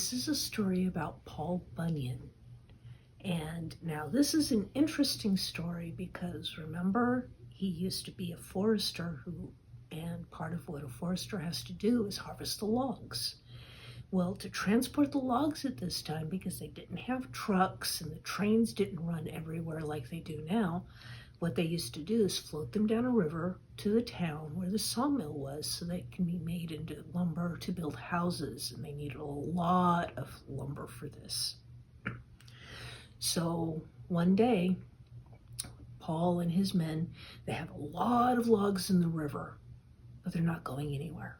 This is a story about Paul Bunyan. And now this is an interesting story because remember, he used to be a forester and part of what a forester has to do is harvest the logs. Well, to transport the logs at this time, because they didn't have trucks and the trains didn't run everywhere like they do now, what they used to do is float them down a river to the town where the sawmill was so they can be made into lumber to build houses, and they needed a lot of lumber for this. So one day, Paul and his men, they have a lot of logs in the river, but they're not going anywhere.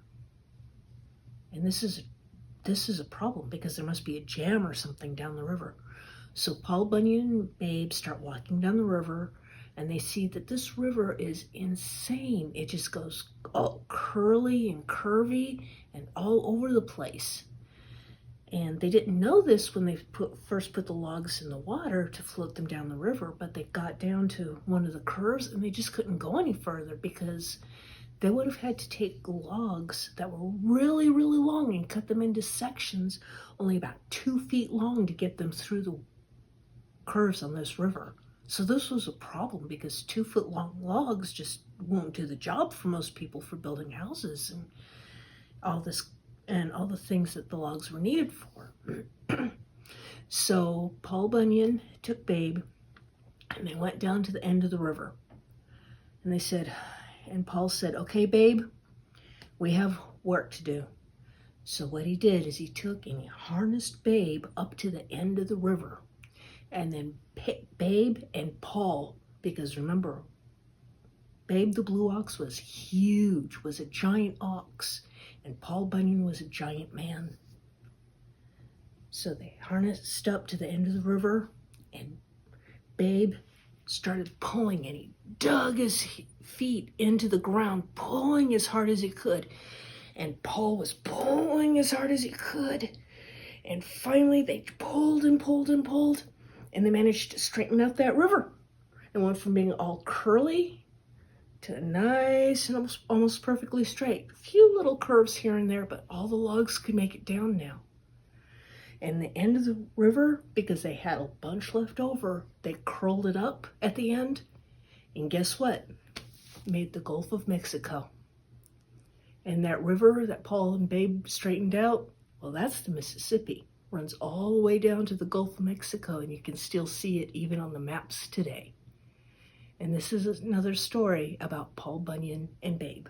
And this is a problem because there must be a jam or something down the river. So Paul, Bunyan, and Babe start walking down the river, and they see that this river is insane. It just goes all curly and curvy and all over the place. And they didn't know this when they first put the logs in the water to float them down the river, but they got down to one of the curves and they just couldn't go any further because they would have had to take logs that were really, really long and cut them into sections only about 2 feet long to get them through the curves on this river. So this was a problem because 2-foot long logs just won't do the job for most people for building houses and all this and all the things that the logs were needed for. So Paul Bunyan took Babe and they went down to the end of the river. And Paul said, "Okay, Babe, we have work to do." So what he did is he took and he harnessed Babe up to the end of the river. And then Babe and Paul, because remember, Babe the blue ox was huge, was a giant ox, and Paul Bunyan was a giant man. So they harnessed up to the end of the river, and Babe started pulling, and he dug his feet into the ground, pulling as hard as he could. And Paul was pulling as hard as he could. And finally they pulled and pulled and pulled, and they managed to straighten out that river. It went from being all curly to nice and almost perfectly straight. A few little curves here and there, but all the logs could make it down now. And the end of the river, because they had a bunch left over, they curled it up at the end. And guess what? Made the Gulf of Mexico. And that river that Paul and Babe straightened out, well, that's the Mississippi. Runs all the way down to the Gulf of Mexico, and you can still see it even on the maps today. And this is another story about Paul Bunyan and Babe.